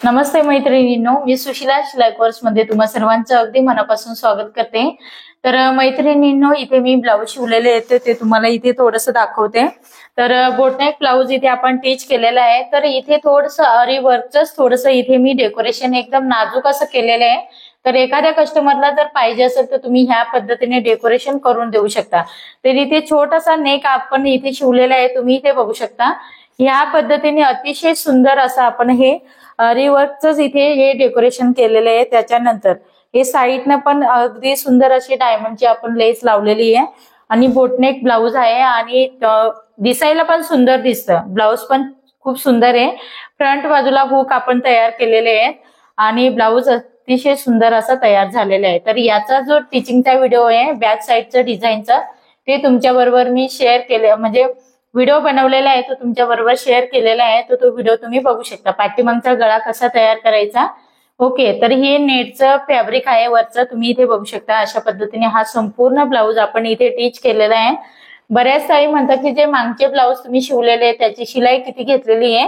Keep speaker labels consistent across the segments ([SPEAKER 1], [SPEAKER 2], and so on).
[SPEAKER 1] नमस्ते मैत्रिणींनो, मी सुशिला शिलाई कोर्स मध्ये तुम्हा सर्वांचं अगदी मनापासून स्वागत करते। तर मैत्रिणींनो, इथे मी ब्लाऊज शिवलेले आहेत ते तुम्हाला इथे थोडंसं दाखवते। तर बोटनेक ब्लाऊज इथे आपण टीच केलेला आहे। तर इथे थोडंसं आरी वर्कच थोडंसं इथे मी डेकोरेशन एकदम नाजूक असं केलेलं आहे। तर एखाद्या कस्टमरला जर पाहिजे असेल तर तुम्ही ह्या पद्धतीने डेकोरेशन करून देऊ शकता। तर इथे छोटासा नेक आपण इथे शिवलेला आहे, तुम्ही इथे बघू शकता। ह्या पद्धतीने अतिशय सुंदर असं आपण हे रिवर्कच इथे हे डेकोरेशन केलेलं आहे। त्याच्यानंतर हे साईडनं पण अगदी सुंदर अशी डायमंडची आपण लेस लावलेली आहे आणि बोटनेक ब्लाऊज आहे आणि दिसायला पण सुंदर दिसतं। ब्लाऊज पण खूप सुंदर आहे। फ्रंट बाजूला हुक आपण तयार केलेले आहेत आणि ब्लाऊज अतिशय सुंदर असा तयार झालेला आहे। तर याचा जो टीचिंगचा व्हिडिओ आहे बॅक साईडचा डिझाईनचा ते तुमच्या बरोबर मी शेअर केले, म्हणजे व्हिडिओ बनवलेला आहे तो तुमच्या बरोबर शेअर केलेला आहे। तो व्हिडिओ तुम्ही बघू शकता। पाठीमागचा गळा कसा तयार करायचा। ओके, तर हे नेटचं फॅब्रिक आहे वरचं, तुम्ही इथे बघू शकता। अशा पद्धतीने हा संपूर्ण ब्लाऊज आपण इथे टीच केलेला आहे। बऱ्याच ताई म्हणतात की जे मागचे ब्लाऊज तुम्ही शिवलेले त्याची शिलाई किती घेतलेली आहे।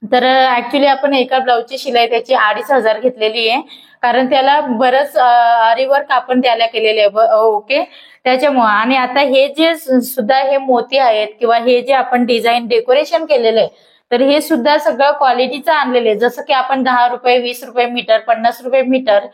[SPEAKER 1] तर ऍक्च्युली आपण एका ब्लाऊजची शिलाई त्याची 2500 घेतलेली आहे, कारण त्याला बरंच आरीवर्क आपण त्याला केलेले आहे। ओके, त्याच्यामुळे आणि आता हे जे सुद्धा हे मोती आहेत किंवा हे जे आपण डिझाईन डेकोरेशन केलेलं आहे तर हे सुद्धा सगळं क्वालिटीचं आणलेलं आहे। जसं की आपण 10 रुपये 20 रुपये मीटर 50 रुपये मीटर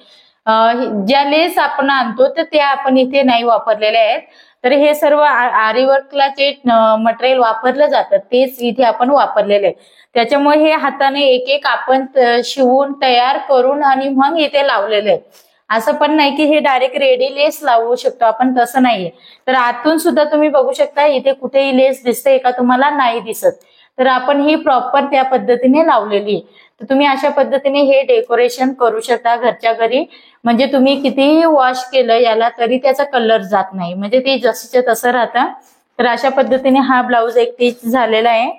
[SPEAKER 1] ज्या लेस आपण आणतो तर ते आपण इथे नाही वापरलेले आहेत। तर हे सर्व आरीवर्कला जे मटेरियल वापरलं जातं तेच इथे आपण वापरलेले आहे। त्याच्यामुळे हे हाताने एक एक आपण शिवून तयार करून आणि मग इथे लावलेले आहे। असं पण नाही की हे डायरेक्ट रेडी लेस लावू शकतो आपण, तसं नाहीये। तर आतून सुद्धा तुम्ही बघू शकता इथे कुठेही लेस दिसते का तुम्हाला, नाही दिसत। तर आपण ही प्रॉपर त्या पद्धतीने लावलेली आहे। तर तुम्ही अशा पद्धतीने हे डेकोरेशन करू शकता घरच्या घरी, म्हणजे तुम्ही कितीही वॉश केलं याला तरी त्याचा कलर जात नाही, म्हणजे ते जसंच्या तसं राहतं। तर अशा पद्धतीने हा ब्लाऊज एक टीच झालेला आहे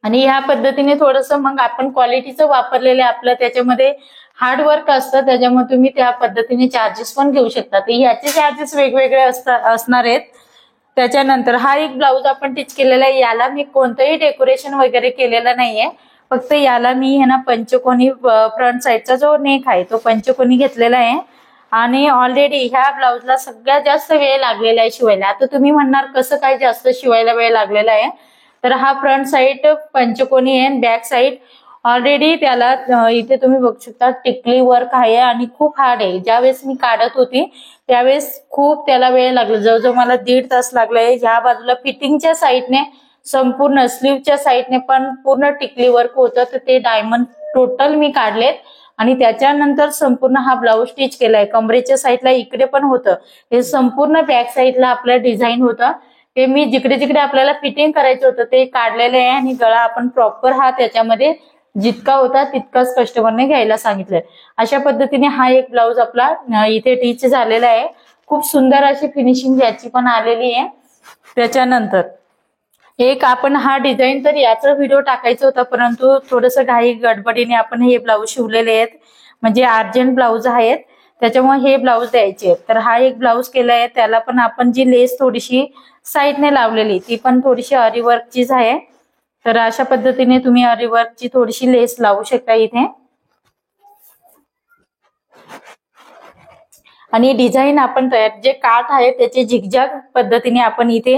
[SPEAKER 1] आणि ह्या पद्धतीने थोडंसं मग आपण क्वालिटीचं वापरलेलं आपलं त्याच्यामध्ये हार्डवर्क असतं, त्याच्यामुळे तुम्ही त्या पद्धतीने चार्जेस पण घेऊ शकता। तर ह्याचे चार्जेस वेगवेगळे असणार आहेत। त्याच्यानंतर हा एक ब्लाऊज आपण टीच केलेला आहे, याला मी कोणतंही डेकोरेशन वगैरे केलेलं नाहीये। फक्त याला मी ना पंचकोनी फ्रंट साईडचा जो नेक आहे तो पंचकोनी घेतलेला आहे आणि ऑलरेडी ह्या ब्लाऊजला सगळ्यात जास्त वेळ लागलेला आहे शिवायला। आता तुम्ही म्हणणार कसं काय जास्त शिवायला वेळ लागलेला आहे, तर हा फ्रंट साईड पंचकोनी आहे, बॅक साईड ऑलरेडी त्याला इथे तुम्ही बघू शकता टिकली वर्क आहे आणि खूप हार्ड आहे। ज्यावेळेस मी काढत होती त्यावेळेस खूप त्याला वेळ लागला, जवळजवळ मला 1.5 तास लागलाय। ह्या बाजूला फिटिंगच्या साईडने संपूर्ण स्लीवच्या साईडने पण पूर्ण टिकली वर्क होतं, तर ते डायमंड टोटल मी काढलेत आणि त्याच्यानंतर संपूर्ण हा ब्लाऊज स्टिच केलाय। कमरेच्या साईडला इकडे पण होतं, हे संपूर्ण बॅक साईडला आपलं डिझाईन होतं, ते मी जिकडे जिकडे आपल्याला फिटिंग करायचं होतं ते काढलेलं आहे आणि गळा आपण प्रॉपर हा त्याच्यामध्ये जितका होता तितकाच कस्टमरने घ्यायला सांगितलंय। अशा पद्धतीने हा एक ब्लाऊज आपला इथे टीच झालेला आहे। खूप सुंदर अशी फिनिशिंग याची पण आलेली आहे। त्याच्यानंतर एक आपण हा डिझाईन, तर याचा व्हिडिओ टाकायचा होता परंतु थोडंसं घाई गडबडीने आपण हे ब्लाऊज शिवलेले आहेत, म्हणजे अर्जंट ब्लाऊज आहेत, त्याच्यामुळे हे ब्लाऊज द्यायचे आहेत। तर हा एक ब्लाऊज केलाय, त्याला पण आपण जी लेस थोडीशी साईडने लावलेली ती पण थोडीशी आरीवर्कचीच आहे। तर अशा पद्धतीने तुम्ही आरीवर्कची थोडीशी लेस लावू शकता इथे आणि डिझाईन आपण तयार जे काठ आहे त्याचे झिगझॅग पद्धतीने आपण इथे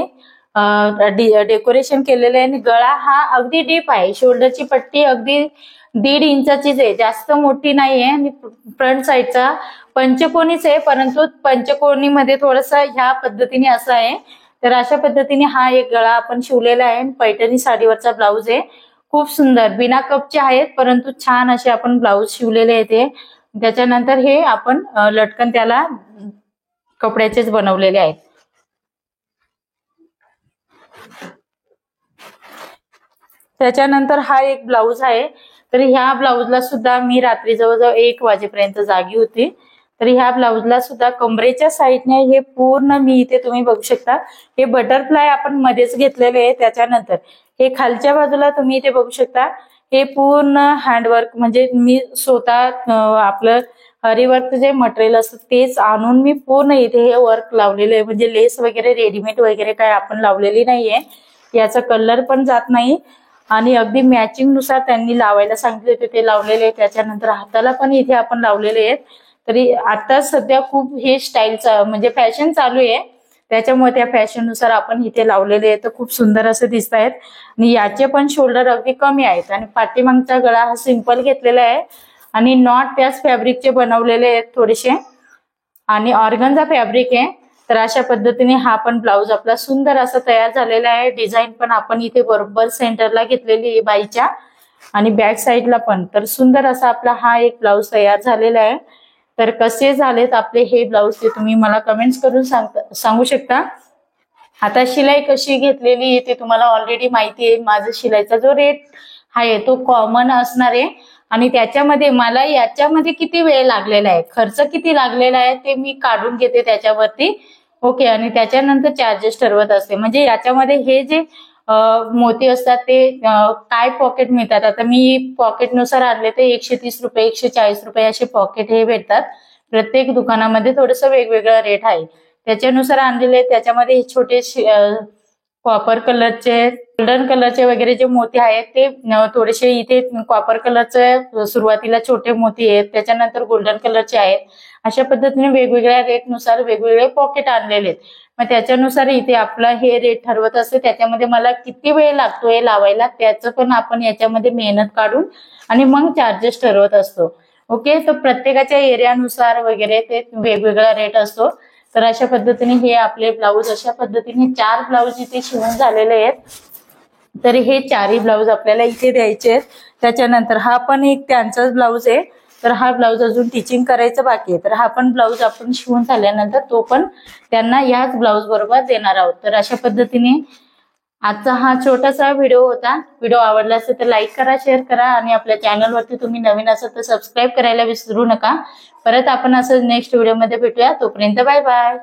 [SPEAKER 1] डेकोरेशन केलेलं आहे आणि गळा हा अगदी डीप आहे। शोल्डरची पट्टी अगदी 1.5 इंचाचीच आहे, जास्त मोठी नाहीये आणि फ्रंट साईडचा पंचकोनीच आहे, परंतु पंचकोनी मध्ये थोडंसं ह्या पद्धतीने असं आहे। तर अशा पद्धतीने हा एक गळा आपण शिवलेला आहे। पैठणी साडीवरचा ब्लाऊज आहे, खूप सुंदर बिना कपचे आहेत परंतु छान असे आपण ब्लाऊज शिवलेले आहेत ते। त्याच्यानंतर हे आपण लटकन त्याला कपड्याचेच बनवलेले आहेत। त्याच्यानंतर हा एक ब्लाऊज आहे, तर ह्या ब्लाऊजला सुद्धा मी रात्री जवळजवळ 1 वाजेपर्यंत जागी होती। तर ह्या ब्लाऊजला सुद्धा कमरेच्या साईडने हे पूर्ण मी इथे तुम्ही बघू शकता हे बटरफ्लाय आपण मध्येच घेतलेले आहे। त्याच्यानंतर हे खालच्या बाजूला तुम्ही इथे बघू शकता हे पूर्ण हँडवर्क, म्हणजे मी स्वतः आपलं आरीवर्क जे मटेरियल असतं तेच आणून मी पूर्ण इथे हे वर्क लावलेलं आहे, म्हणजे लेस वगैरे रेडीमेड वगैरे काय आपण लावलेली नाहीये। याचा कलर पण जात नाही आणि अगदी मॅचिंग नुसार त्यांनी लावायला सांगितले होते ते लावलेले आहेत. त्याच्यानंतर हाताला पण इथे आपण लावलेले आहेत. तरी आता सध्या खूप हे स्टाईलचा म्हणजे फॅशन चालू आहे, त्याच्यामुळे त्या फॅशन नुसार आपण इथे लावलेले आहेत. तर खूप सुंदर असे दिसत आहेत आणि याचे पण शोल्डर अगदी कमी आहेत आणि पाठीमागचा गळा हा सिंपल घेतलेला आहे आणि नॉट त्याच फॅब्रिकचे बनवलेले आहेत थोडेसे आणि ऑर्गन्झा फॅब्रिक आहे. तर अशा पद्धतीने हा पण ब्लाऊज आपला सुंदर असा तयार झालेला आहे. डिझाईन पण आपण इथे बरोबर सेंटरला घेतलेली आहे बाईच्या आणि बॅक साईडला पण. तर सुंदर असा आपला हा एक ब्लाऊज तयार झालेला आहे. तर कसे झालेत आपले हे ब्लाऊज ते तुम्ही मला कमेंट्स करून सांगू शकता. आता शिलाई कशी घेतलेली ते तुम्हाला ऑलरेडी माहिती आहे. माझा शिलाईचा जो रेट आहे तो कॉमन असणार आहे आणि त्याच्यामध्ये मला याच्यामध्ये किती वेळ लागलेला आहे, खर्च किती लागलेला आहे ते मी काढून घेते त्याच्यावरती. ओके. आणि त्याच्यानंतर चार्जेस ठरवत असते. म्हणजे याच्यामध्ये हे जे मोती असतात ते काय पॉकेट मिळतात. आता मी पॉकेट नुसार आणले ते 130 रुपये 140 रुपये असे पॉकेट हे भेटतात. प्रत्येक दुकानामध्ये थोडस वेगवेगळा रेट आहे, त्याच्यानुसार आणलेले. त्याच्यामध्ये छोटे कॉपर कलरचे गोल्डन कलरचे वगैरे जे मोती आहेत ते थोडेसे इथे कॉपर कलरचे सुरुवातीला छोटे मोती आहेत, त्याच्यानंतर गोल्डन कलरचे आहेत. अशा पद्धतीने वेगवेगळ्या रेट नुसार वेगवेगळे पॉकेट आणलेले आहेत. मग त्याच्यानुसार इथे आपला हे रेट ठरवत असते. त्याच्यामध्ये मला किती वेळ लागतोय लावायला त्याचं पण आपण याच्यामध्ये मेहनत काढून आणि मग चार्जेस ठरवत असतो. ओके. तर प्रत्येकाच्या एरियानुसार वगैरे ते वेगवेगळा रेट असतो. तर अशा पद्धतीने हे आपले ब्लाऊज अशा पद्धतीने 4 ब्लाऊज इथे शिवून झालेले आहेत. तर हे 4ही ब्लाऊज आपल्याला इथे द्यायचे आहेत. त्याच्यानंतर हा पण एक त्यांचाच ब्लाऊज आहे. तर हा ब्लाऊज अजून टिचिंग करायचं बाकी आहे. तर हा पण ब्लाऊज आपण शिवून झाल्यानंतर तो पण त्यांना याच ब्लाऊज बरोबर देणार आहोत. तर अशा पद्धतीने आजचा हा छोटासा व्हिडिओ होता. व्हिडिओ आवडला असेल तर लाईक करा, शेअर करा आणि आपल्या चॅनलवरती तुम्ही नवीन असाल तर सबस्क्राईब करायला विसरू नका. परत आपण असं नेक्स्ट व्हिडिओमध्ये भेटूया. तोपर्यंत बाय बाय.